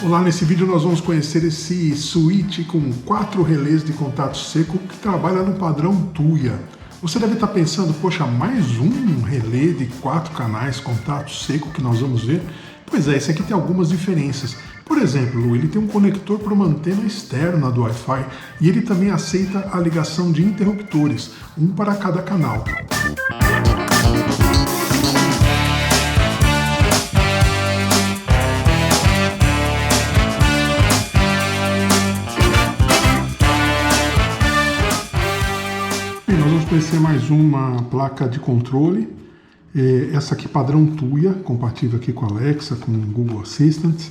Olá, nesse vídeo nós vamos conhecer esse switch com 4 relés de contato seco que trabalha no padrão Tuya. Você deve estar pensando, poxa, mais um relé de 4 canais contato seco que nós vamos ver? Pois é, esse aqui tem algumas diferenças. Por exemplo, ele tem um conector para uma antena externa do Wi-Fi e ele também aceita a ligação de interruptores, um para cada canal. Nós vamos conhecer mais uma placa de controle, essa aqui padrão Tuya, compatível aqui com a Alexa, com o Google Assistant.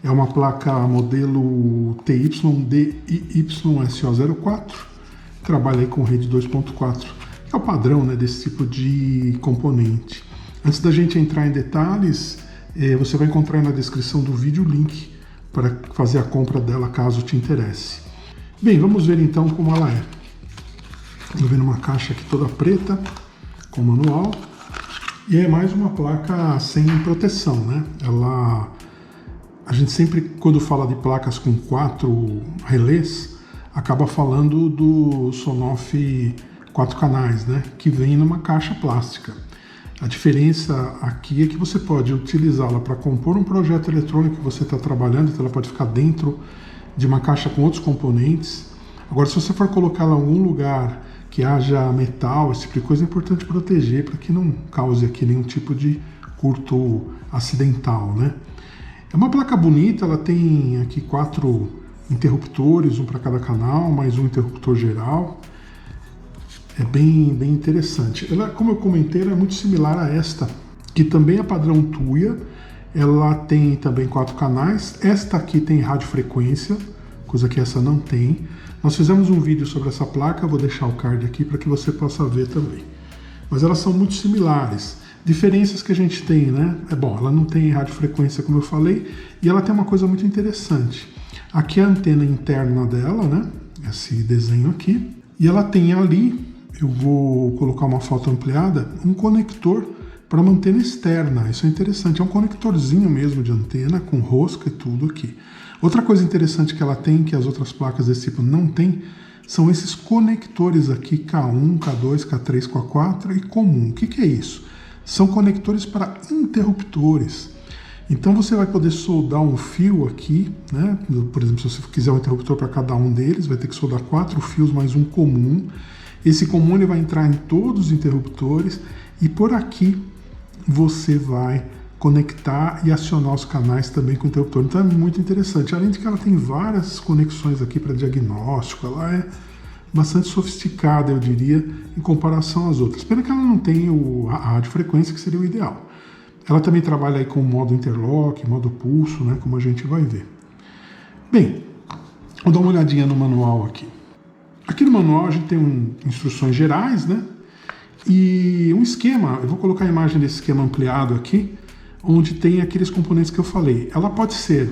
É uma placa modelo TY-DIY-SO04, trabalha aí com rede 2.4, que é o padrão, né, desse tipo de componente. Antes da gente entrar em detalhes, você vai encontrar na descrição do vídeo o link para fazer a compra dela caso te interesse. Bem, vamos ver então como ela é. Estou vendo uma caixa aqui toda preta, com manual, e é mais uma placa sem proteção, né? A gente sempre, quando fala de placas com 4 relés, acaba falando do Sonoff 4 canais, né? Que vem numa caixa plástica. A diferença aqui é que você pode utilizá-la para compor um projeto eletrônico que você está trabalhando, então ela pode ficar dentro de uma caixa com outros componentes. Agora, se você for colocá-la em algum lugar que haja metal, esse tipo de coisa, é importante proteger para que não cause aqui nenhum tipo de curto acidental, né? É uma placa bonita, ela tem aqui 4 interruptores, um para cada canal, mais um interruptor geral. É bem interessante. Ela, como eu comentei, ela é muito similar a esta, que também é padrão Tuya. Ela tem também 4 canais. Esta aqui tem radiofrequência, coisa que essa não tem. Nós fizemos um vídeo sobre essa placa, vou deixar o card aqui para que você possa ver também. Mas elas são muito similares. Diferenças que a gente tem, né? Bom, ela não tem radiofrequência, como eu falei, e ela tem uma coisa muito interessante. Aqui é a antena interna dela, né? Esse desenho aqui. E ela tem ali, eu vou colocar uma foto ampliada, um conector para uma antena externa. Isso é interessante, é um conectorzinho mesmo de antena, com rosca e tudo aqui. Outra coisa interessante que ela tem, que as outras placas desse tipo não tem, são esses conectores aqui, K1, K2, K3, K4 e comum. O que é isso? São conectores para interruptores. Então você vai poder soldar um fio aqui, né? Por exemplo, se você quiser um interruptor para cada um deles, vai ter que soldar 4 fios mais um comum. Esse comum ele vai entrar em todos os interruptores e por aqui você vai conectar e acionar os canais também com o interruptor. Então é muito interessante. Além de que ela tem várias conexões aqui para diagnóstico, ela é bastante sofisticada, eu diria, em comparação às outras. Pena que ela não tem a radiofrequência, que seria o ideal. Ela também trabalha aí com modo interlock, modo pulso, né, como a gente vai ver. Bem, vou dar uma olhadinha no manual aqui. Aqui no manual a gente tem instruções gerais, né, e um esquema. Eu vou colocar a imagem desse esquema ampliado aqui, onde tem aqueles componentes que eu falei. Ela pode ser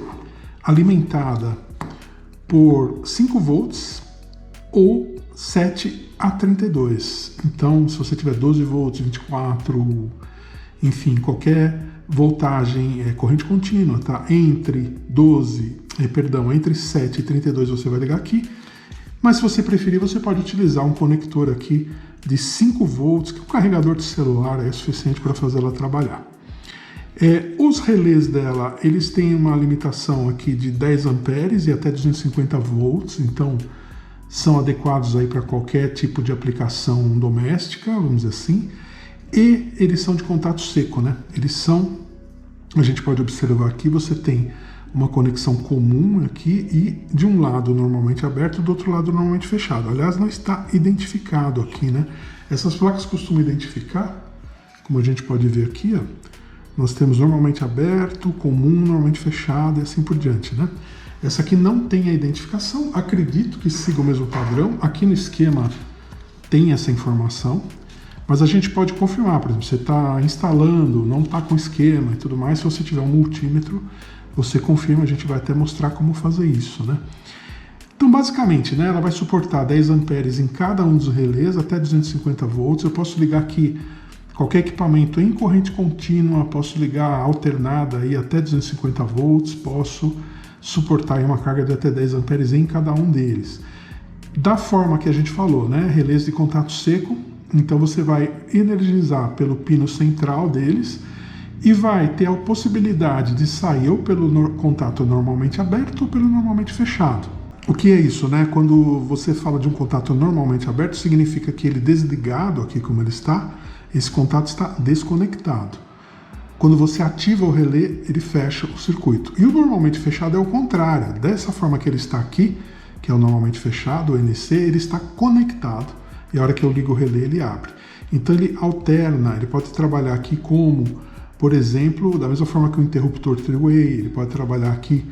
alimentada por 5 volts ou 7 a 32. Então, se você tiver 12 volts, 24, enfim, qualquer voltagem, corrente contínua, tá? Entre 7 e 32 você vai ligar aqui. Mas se você preferir, você pode utilizar um conector aqui de 5 volts, que o carregador de celular é suficiente para fazer ela trabalhar. Os relés dela, eles têm uma limitação aqui de 10 amperes e até 250 volts, então são adequados aí para qualquer tipo de aplicação doméstica, vamos dizer assim, e eles são de contato seco, né? Eles são, a gente pode observar aqui, você tem uma conexão comum aqui e de um lado normalmente aberto, do outro lado normalmente fechado. Aliás, não está identificado aqui, né? Essas placas costumam identificar, como a gente pode ver aqui, ó. Nós temos normalmente aberto, comum, normalmente fechado e assim por diante, né? Essa aqui não tem a identificação, acredito que siga o mesmo padrão. Aqui no esquema tem essa informação, mas a gente pode confirmar. Por exemplo, você está instalando, não está com esquema e tudo mais, se você tiver um multímetro, você confirma, a gente vai até mostrar como fazer isso, né? Então, basicamente, né, ela vai suportar 10 amperes em cada um dos relés, até 250 volts. Eu posso ligar aqui qualquer equipamento em corrente contínua, posso ligar alternada aí até 250 volts, posso suportar aí uma carga de até 10 amperes em cada um deles. Da forma que a gente falou, né? Relés de contato seco, então você vai energizar pelo pino central deles e vai ter a possibilidade de sair ou pelo contato normalmente aberto ou pelo normalmente fechado. O que é isso, né? Quando você fala de um contato normalmente aberto, significa que ele desligado aqui como ele está, esse contato está desconectado. Quando você ativa o relé, ele fecha o circuito. E o normalmente fechado é o contrário. Dessa forma que ele está aqui, que é o normalmente fechado, o NC, ele está conectado. E a hora que eu ligo o relé, ele abre. Então ele alterna, ele pode trabalhar aqui como, por exemplo, da mesma forma que o interruptor three-way, ele pode trabalhar aqui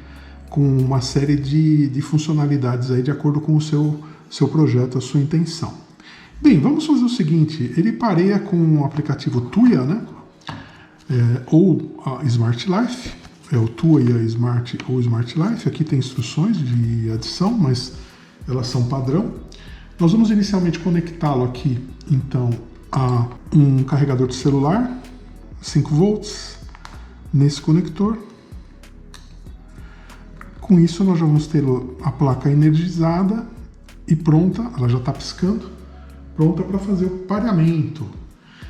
com uma série de funcionalidades aí de acordo com o seu projeto, a sua intenção. Bem, vamos fazer o seguinte, ele pareia com o aplicativo Tuya, né? Ou a Smart Life, é o Tuya Smart ou Smart Life. Aqui tem instruções de adição, mas elas são padrão. Nós vamos inicialmente conectá-lo aqui, então, a um carregador de celular, 5 volts, nesse conector. Com isso, nós já vamos ter a placa energizada e pronta, ela já está piscando, pronta para fazer o pareamento.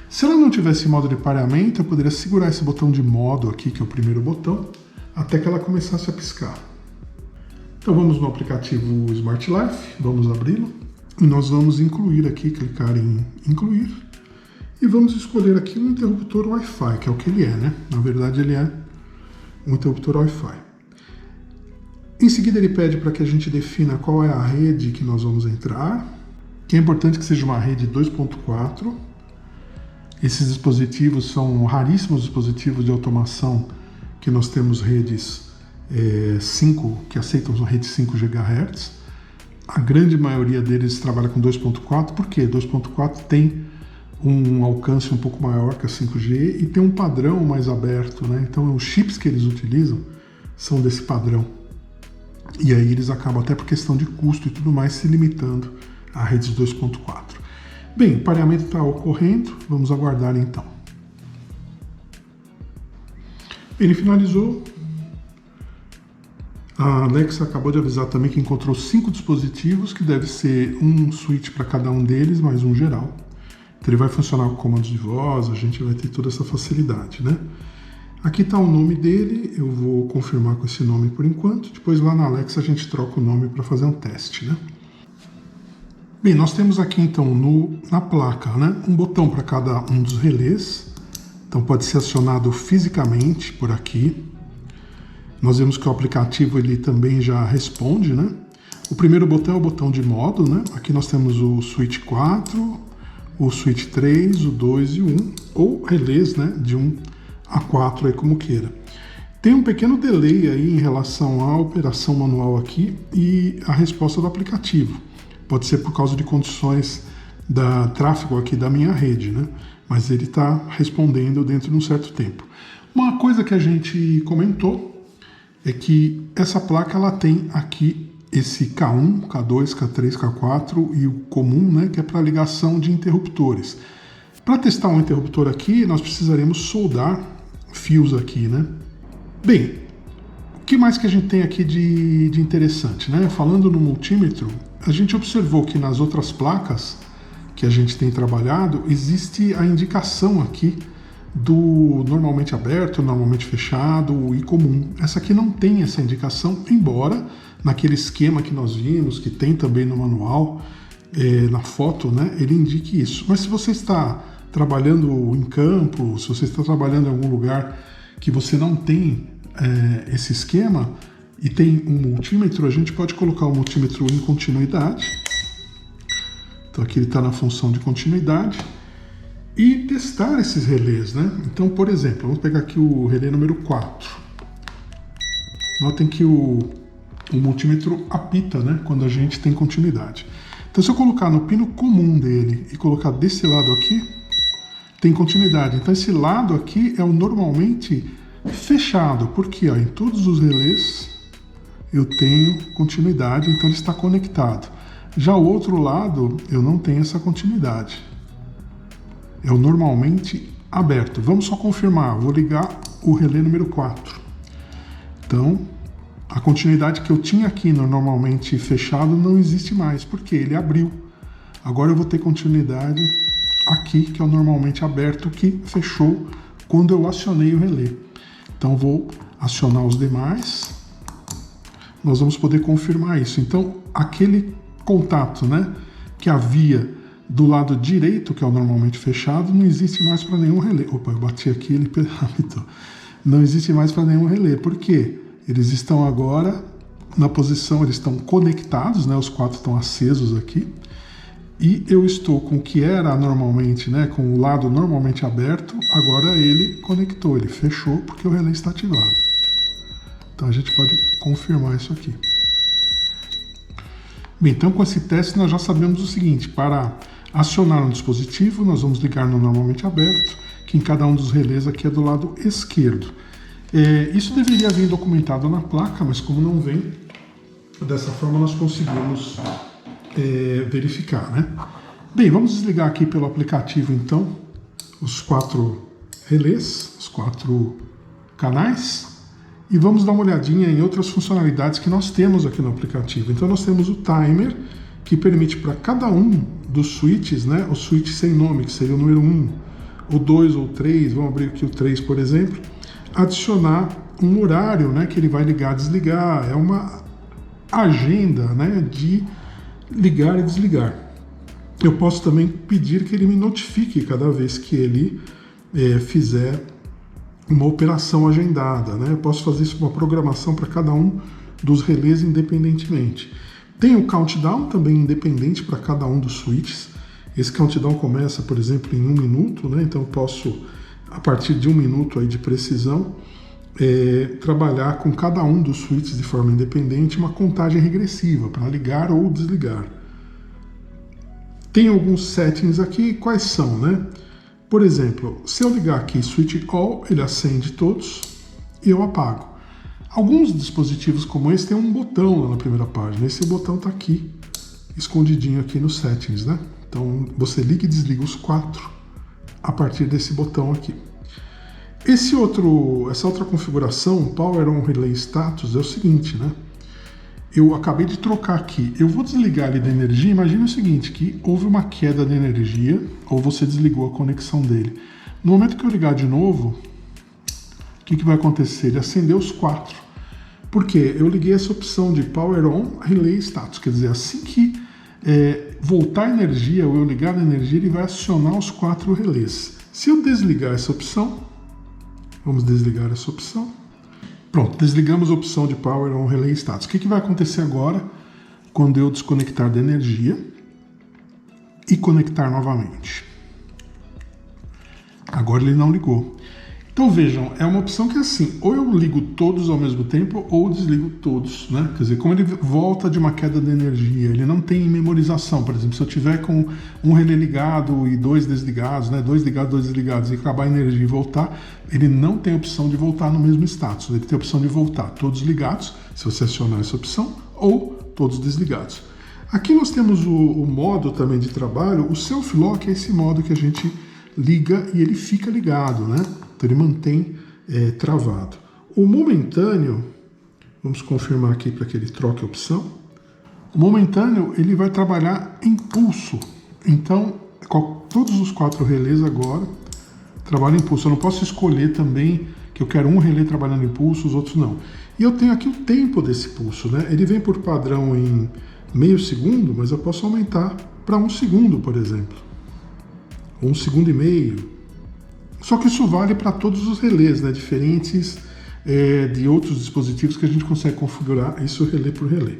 Se ela não tivesse modo de pareamento, eu poderia segurar esse botão de modo aqui, que é o primeiro botão, até que ela começasse a piscar. Então vamos no aplicativo Smart Life, vamos abri-lo, e nós vamos incluir aqui, clicar em incluir, e vamos escolher aqui um interruptor Wi-Fi, que é o que ele é, né? Na verdade ele é um interruptor Wi-Fi. Em seguida ele pede para que a gente defina qual é a rede que nós vamos entrar, que é importante que seja uma rede 2.4. Esses dispositivos são raríssimos dispositivos de automação que nós temos redes 5, que aceitam a rede 5 GHz. A grande maioria deles trabalha com 2.4, porque 2.4 tem um alcance um pouco maior que a 5G e tem um padrão mais aberto, né? Então os chips que eles utilizam são desse padrão. E aí eles acabam, até por questão de custo e tudo mais, se limitando a redes 2.4. Bem, o pareamento está ocorrendo, vamos aguardar então. Ele finalizou. A Alexa acabou de avisar também que encontrou 5 dispositivos, que deve ser um switch para cada um deles, mais um geral. Então ele vai funcionar com comandos de voz, a gente vai ter toda essa facilidade, né? Aqui está o nome dele, eu vou confirmar com esse nome por enquanto, depois lá na Alexa a gente troca o nome para fazer um teste, né? Bem, nós temos aqui então na placa, né, um botão para cada um dos relés, então pode ser acionado fisicamente por aqui. Nós vemos que o aplicativo ele também já responde, né? O primeiro botão é o botão de modo, né? Aqui nós temos o switch 4, o switch 3, o 2 e o 1, ou relés, né, de 1 a 4 aí como queira. Tem um pequeno delay aí em relação à operação manual aqui e a resposta do aplicativo. Pode ser por causa de condições da tráfego aqui da minha rede, né? Mas ele está respondendo dentro de um certo tempo. Uma coisa que a gente comentou é que essa placa ela tem aqui esse K1, K2, K3, K4 e o comum, né? Que é para ligação de interruptores. Para testar um interruptor aqui, nós precisaremos soldar fios aqui, né? Bem, o que mais que a gente tem aqui de interessante, né? Falando no multímetro, a gente observou que nas outras placas que a gente tem trabalhado, existe a indicação aqui do normalmente aberto, normalmente fechado e comum. Essa aqui não tem essa indicação, embora naquele esquema que nós vimos, que tem também no manual, na foto, né, ele indique isso. Mas se você está trabalhando em campo, se você está trabalhando em algum lugar que você não tem esse esquema e tem um multímetro, a gente pode colocar o multímetro em continuidade. Então aqui ele está na função de continuidade e testar esses relés, né? Então, por exemplo, vamos pegar aqui o relé número 4. Notem que o multímetro apita, né, quando a gente tem continuidade. Então, se eu colocar no pino comum dele e colocar desse lado aqui, tem continuidade. Então, esse lado aqui é o normalmente fechado, porque ó, em todos os relés eu tenho continuidade, então ele está conectado. Já o outro lado, eu não tenho essa continuidade. É o normalmente aberto. Vamos só confirmar. Vou ligar o relé número 4. Então, a continuidade que eu tinha aqui no normalmente fechado não existe mais, porque ele abriu. Agora eu vou ter continuidade aqui, que é o normalmente aberto, que fechou quando eu acionei o relé. Então vou acionar os demais, nós vamos poder confirmar isso. Então aquele contato, né, que havia do lado direito, que é o normalmente fechado, não existe mais para nenhum relé. Opa, eu bati aqui, ele apitou. Não existe mais para nenhum relé. Por quê? Eles estão agora na posição, eles estão conectados, né, os 4 estão acesos aqui. E eu estou com o que era normalmente, né, com o lado normalmente aberto, agora ele conectou, ele fechou porque o relé está ativado. Então a gente pode confirmar isso aqui. Bem, então com esse teste nós já sabemos o seguinte: para acionar um dispositivo, nós vamos ligar no normalmente aberto, que em cada um dos relés aqui é do lado esquerdo. Isso deveria vir documentado na placa, mas como não vem, dessa forma nós conseguimos verificar, né? Bem, vamos desligar aqui pelo aplicativo então os 4 relés, os 4 canais, e vamos dar uma olhadinha em outras funcionalidades que nós temos aqui no aplicativo. Então nós temos o timer, que permite para cada um dos switches, né, o switch sem nome, que seria o número 1, o 2 ou 3, vamos abrir aqui o 3, por exemplo, adicionar um horário, né, que ele vai ligar, desligar, é uma agenda, né, de ligar e desligar. Eu posso também pedir que ele me notifique cada vez que ele fizer uma operação agendada, né? Eu posso fazer isso, uma programação para cada um dos relés independentemente. Tem o countdown também independente para cada um dos switches. Esse countdown começa, por exemplo, em 1 minuto, né? Então eu posso, a partir de 1 minuto aí de precisão, trabalhar com cada um dos switches de forma independente, uma contagem regressiva para ligar ou desligar. Tem alguns settings aqui, quais são, né? Por exemplo, se eu ligar aqui Switch All, ele acende todos e eu apago. Alguns dispositivos como esse tem um botão lá na primeira página. Esse botão está aqui, escondidinho aqui nos settings, né? Então você liga e desliga os 4 a partir desse botão aqui. Essa outra configuração, Power On Relay Status, é o seguinte, né? Eu acabei de trocar aqui. Eu vou desligar ele da energia. Imagina o seguinte, que houve uma queda de energia, ou você desligou a conexão dele. No momento que eu ligar de novo, o que vai acontecer? Ele acendeu os 4. Por quê? Eu liguei essa opção de Power On Relay Status. Quer dizer, assim que voltar a energia, ou eu ligar a energia, ele vai acionar os 4 relés. Se eu desligar essa opção, vamos desligar essa opção. Pronto, desligamos a opção de Power On Relay Status. O que vai acontecer agora quando eu desconectar da energia e conectar novamente? Agora ele não ligou. Então vejam, é uma opção que é assim, ou eu ligo todos ao mesmo tempo ou desligo todos, né? Quer dizer, como ele volta de uma queda de energia, ele não tem memorização. Por exemplo, se eu tiver com um relé ligado e 2 desligados, né? 2 ligados, 2 desligados, e acabar a energia e voltar, ele não tem opção de voltar no mesmo status. Ele tem a opção de voltar todos ligados, se você acionar essa opção, ou todos desligados. Aqui nós temos o modo também de trabalho. O Self-Lock é esse modo que a gente liga e ele fica ligado, né? Então ele mantém travado. O momentâneo, vamos confirmar aqui para que ele troque a opção. O momentâneo ele vai trabalhar em pulso. Então todos os 4 relés agora trabalham em pulso. Eu não posso escolher também que eu quero um relé trabalhando em pulso, os outros não. E eu tenho aqui o tempo desse pulso, né? Ele vem por padrão em meio segundo, mas eu posso aumentar para 1 segundo, por exemplo. 1 segundo e meio. Só que isso vale para todos os relés, né? Diferentes de outros dispositivos que a gente consegue configurar isso relé por relé.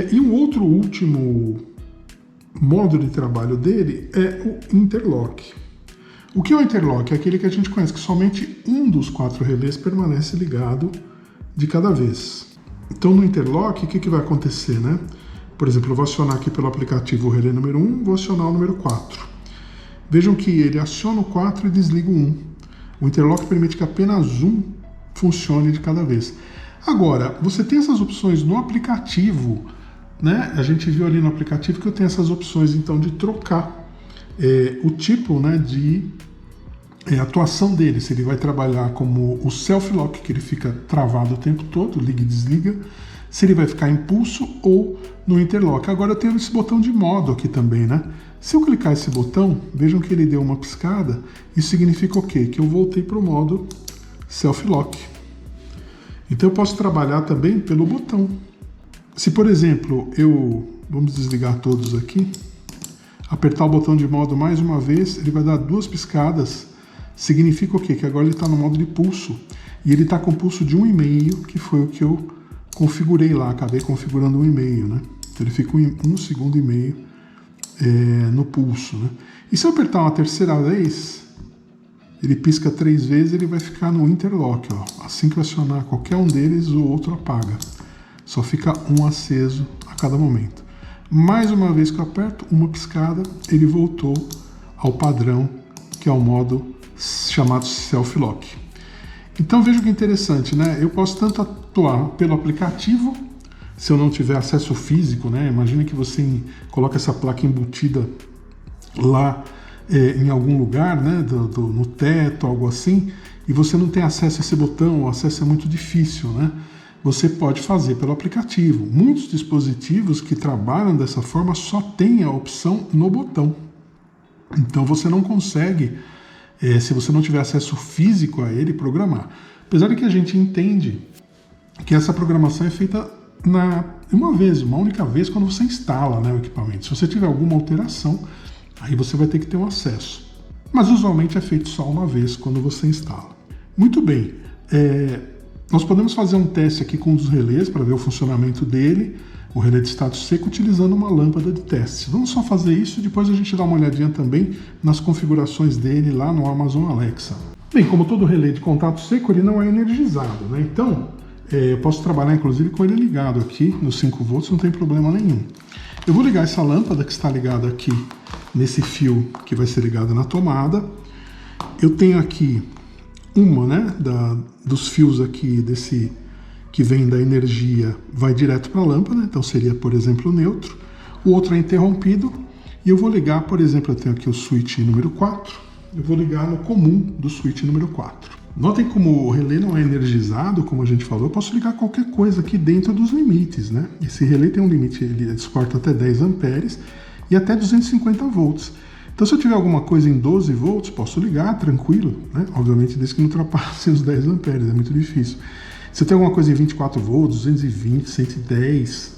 E um outro último modo de trabalho dele é o interlock. O que é o interlock? É aquele que a gente conhece, que somente um dos 4 relés permanece ligado de cada vez. Então no interlock, o que vai acontecer, né? Por exemplo, eu vou acionar aqui pelo aplicativo o relé número 1, vou acionar o número 4. Vejam que ele aciona o 4 e desliga o 1. O interlock permite que apenas um funcione de cada vez. Agora, você tem essas opções no aplicativo, né? A gente viu ali no aplicativo que eu tenho essas opções, então, de trocar o tipo, né, de a atuação dele, se ele vai trabalhar como o self-lock, que ele fica travado o tempo todo, liga e desliga, se ele vai ficar em pulso ou no interlock. Agora eu tenho esse botão de modo aqui também, né? Se eu clicar esse botão, vejam que ele deu uma piscada, isso significa o quê? Que eu voltei para o modo self-lock. Então eu posso trabalhar também pelo botão. Se, por exemplo, vamos desligar todos aqui, apertar o botão de modo mais uma vez, ele vai dar 2 piscadas. Significa o quê? Que agora ele está no modo de pulso. E ele está com pulso de 1,5, que foi o que eu configurei lá. Acabei configurando 1,5, né? Então ele fica 1,5 segundos no pulso, né? E se eu apertar uma terceira vez, ele pisca 3 vezes, ele vai ficar no interlock, ó. Assim que eu acionar qualquer um deles, o outro apaga. Só fica um aceso a cada momento. Mais uma vez que eu aperto, uma piscada, ele voltou ao padrão, que é o modo chamado self-lock. Então veja que interessante, né? Eu posso tanto atuar pelo aplicativo, se eu não tiver acesso físico, né? Imagina que você coloca essa placa embutida lá em algum lugar, né? No teto, algo assim, e você não tem acesso a esse botão, o acesso é muito difícil, né? Você pode fazer pelo aplicativo. Muitos dispositivos que trabalham dessa forma só têm a opção no botão. Então você não consegue, se você não tiver acesso físico a ele, programar. Apesar de que a gente entende que essa programação é feita uma única vez, quando você instala, né, o equipamento. Se você tiver alguma alteração, aí você vai ter que ter um acesso. Mas usualmente é feito só uma vez quando você instala. Muito bem. Nós podemos fazer um teste aqui com um dos relés para ver o funcionamento dele, o relé de estado seco, utilizando uma lâmpada de teste. Vamos só fazer isso e depois a gente dá uma olhadinha também nas configurações dele lá no Amazon Alexa. Bem, como todo relé de contato seco, ele não é energizado, né? Então, eu posso trabalhar inclusive com ele ligado aqui nos 5 volts, não tem problema nenhum. Eu vou ligar essa lâmpada que está ligada aqui nesse fio que vai ser ligado na tomada. Eu tenho aqui uma, né, dos fios aqui que vem da energia vai direto para a lâmpada, então seria, por exemplo, o neutro. O outro é interrompido e eu vou ligar, por exemplo, eu tenho aqui o switch número 4, eu vou ligar no comum do switch número 4. Notem como o relé não é energizado, como a gente falou, eu posso ligar qualquer coisa aqui dentro dos limites, né? Esse relé tem um limite, ele suporta até 10 amperes e até 250 volts. Então, se eu tiver alguma coisa em 12 volts, posso ligar tranquilo, né? Obviamente, desde que não ultrapasse os 10 amperes, é muito difícil. Se eu tenho alguma coisa em 24 volts, 220, 110,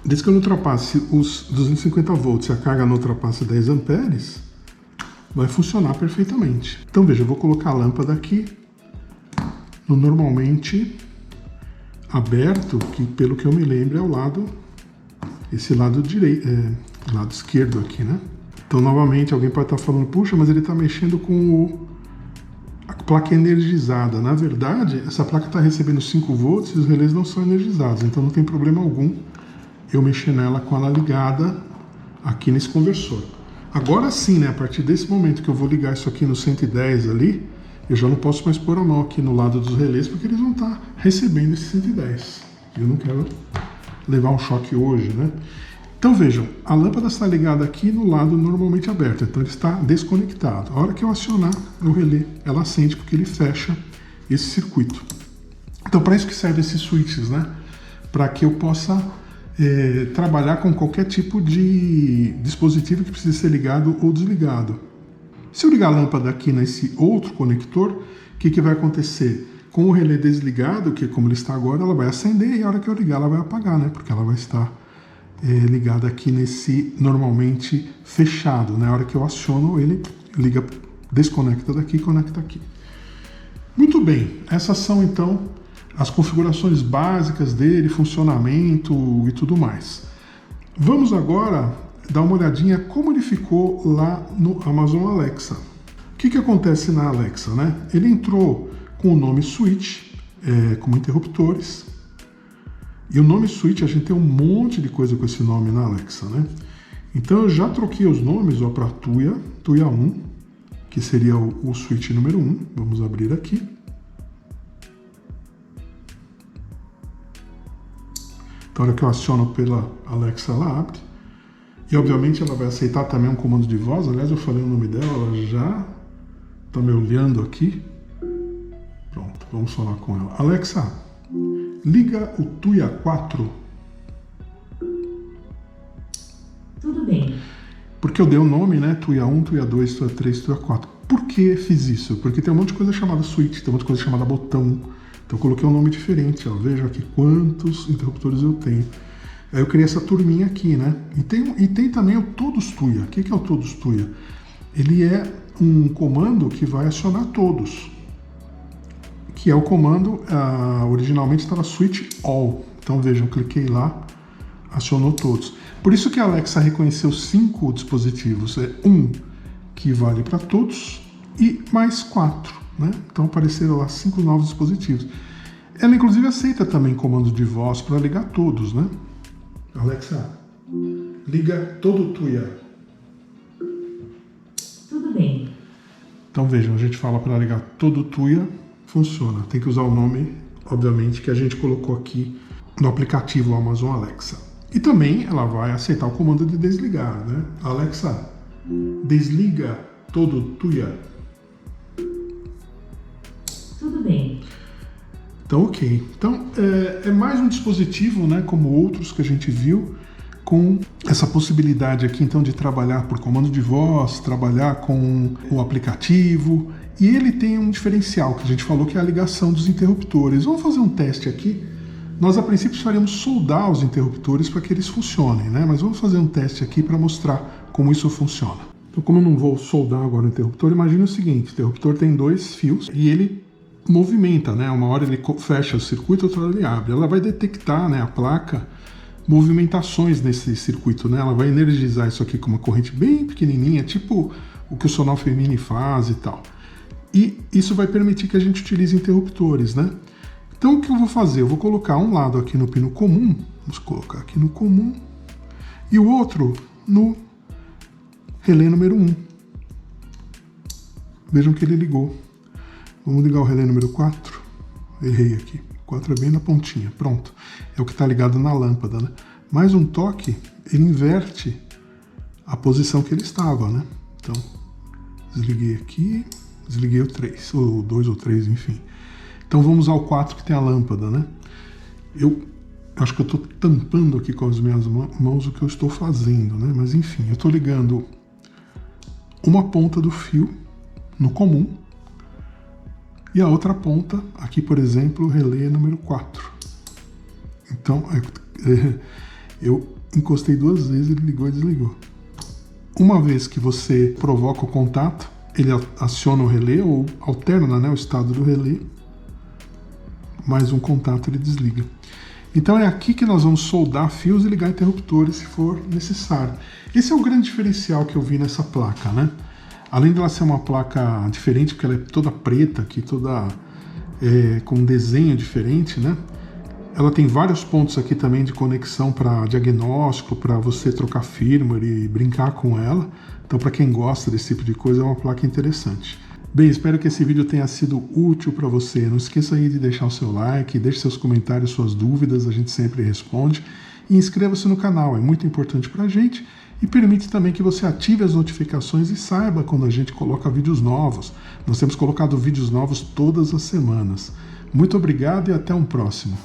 desde que eu não ultrapasse os 250 volts e a carga não ultrapasse 10 amperes, vai funcionar perfeitamente. Então, veja, eu vou colocar a lâmpada aqui no normalmente aberto, que pelo que eu me lembro é o lado, esse lado direito, lado esquerdo aqui, né? Então, novamente, alguém pode estar falando, puxa, mas ele está mexendo com a placa energizada. Na verdade, essa placa está recebendo 5 volts e os relés não são energizados, então não tem problema algum eu mexer nela com ela ligada aqui nesse conversor. Agora sim, né, a partir desse momento que eu vou ligar isso aqui no 110 ali, eu já não posso mais pôr a mão aqui no lado dos relés, porque eles vão estar recebendo esse 110. Eu não quero levar um choque hoje, né? Então vejam, a lâmpada está ligada aqui no lado normalmente aberto, então ele está desconectado. A hora que eu acionar o relé, ela acende porque ele fecha esse circuito. Então para isso que servem esses switches, né? Para que eu possa trabalhar com qualquer tipo de dispositivo que precise ser ligado ou desligado. Se eu ligar a lâmpada aqui nesse outro conector, o que vai acontecer? Com o relé desligado, que como ele está agora, ela vai acender e a hora que eu ligar ela vai apagar, né? Porque ela vai estar ligada aqui nesse normalmente fechado, né? A hora que eu aciono ele liga, desconecta daqui e conecta aqui. Muito bem, essas são então as configurações básicas dele, funcionamento e tudo mais. Vamos agora dar uma olhadinha como ele ficou lá no Amazon Alexa. O que acontece na Alexa, né? Ele entrou com o nome Switch, como interruptores. E o nome Switch, a gente tem um monte de coisa com esse nome na Alexa, né? Então eu já troquei os nomes para Tuya 1, que seria o Switch número 1. Vamos abrir aqui. Então, a hora que eu aciono pela Alexa, ela abre. E obviamente ela vai aceitar também um comando de voz. Aliás, eu falei o nome dela, ela já Tá me olhando aqui? Pronto, vamos falar com ela. Alexa, liga o Tuya 4. Tudo bem. Porque eu dei o nome, né? Tuya 1, Tuya 2, Tuya 3, Tuya 4. Por que fiz isso? Porque tem um monte de coisa chamada switch, tem um monte de coisa chamada botão. Então eu coloquei um nome diferente, ó. Veja aqui quantos interruptores eu tenho. Aí eu criei essa turminha aqui, né? E tem também o todos Tuya. O que é o todos Tuya? Ele é um comando que vai acionar todos. Que é o comando, originalmente estava switch all. Então vejam, cliquei lá, acionou todos. Por isso que a Alexa reconheceu 5 dispositivos. É 1 que vale para todos e mais 4, né? Então apareceram lá 5 novos dispositivos. Ela inclusive aceita também comando de voz para ligar todos, né? Alexa, liga todo o Tuya. Tudo bem. Então vejam, a gente fala para ligar todo o Tuya, funciona. Tem que usar o nome, obviamente, que a gente colocou aqui no aplicativo Amazon Alexa. E também ela vai aceitar o comando de desligar, né? Alexa, desliga todo o Tuya. Tudo bem. Então, ok. Então, é mais um dispositivo, né, como outros que a gente viu, com essa possibilidade aqui, então, de trabalhar por comando de voz, trabalhar com o aplicativo. E ele tem um diferencial, que a gente falou, que é a ligação dos interruptores. Vamos fazer um teste aqui. Nós, a princípio, faríamos soldar os interruptores para que eles funcionem, né? Mas vamos fazer um teste aqui para mostrar como isso funciona. Então, como eu não vou soldar agora o interruptor, imagine o seguinte, o interruptor tem 2 fios e ele movimenta, né? Uma hora ele fecha o circuito, outra hora ele abre. Ela vai detectar, né, a placa, movimentações nesse circuito, né? Ela vai energizar isso aqui com uma corrente bem pequenininha, tipo o que o Sonal Femini faz e tal. E isso vai permitir que a gente utilize interruptores, né? Então o que eu vou fazer? Eu vou colocar um lado aqui no pino comum, vamos colocar aqui no comum, e o outro no relé número 1. Vejam que ele ligou. Vamos ligar o relé número 4. Errei aqui. 4 é bem na pontinha. Pronto. É o que está ligado na lâmpada, né? Mais um toque, ele inverte a posição que ele estava, né? Então, desliguei aqui, desliguei o 3, ou 2 ou 3, enfim. Então vamos ao 4 que tem a lâmpada, né? Eu acho que eu estou tampando aqui com as minhas mãos o que eu estou fazendo, né? Mas enfim, eu estou ligando uma ponta do fio no comum e a outra ponta, aqui por exemplo, o relé número 4. Então, eu encostei 2 vezes, ele ligou e desligou. Uma vez que você provoca o contato, ele aciona o relé ou alterna, né, o estado do relé. Mais um contato, ele desliga. Então é aqui que nós vamos soldar fios e ligar interruptores se for necessário. Esse é o grande diferencial que eu vi nessa placa, né? Além dela ser uma placa diferente, porque ela é toda preta aqui, toda com um desenho diferente, né? Ela tem vários pontos aqui também de conexão para diagnóstico, para você trocar firmware e brincar com ela. Então, para quem gosta desse tipo de coisa, é uma placa interessante. Bem, espero que esse vídeo tenha sido útil para você. Não esqueça aí de deixar o seu like, deixe seus comentários, suas dúvidas, a gente sempre responde. E inscreva-se no canal, é muito importante para a gente e permite também que você ative as notificações e saiba quando a gente coloca vídeos novos. Nós temos colocado vídeos novos todas as semanas. Muito obrigado e até um próximo.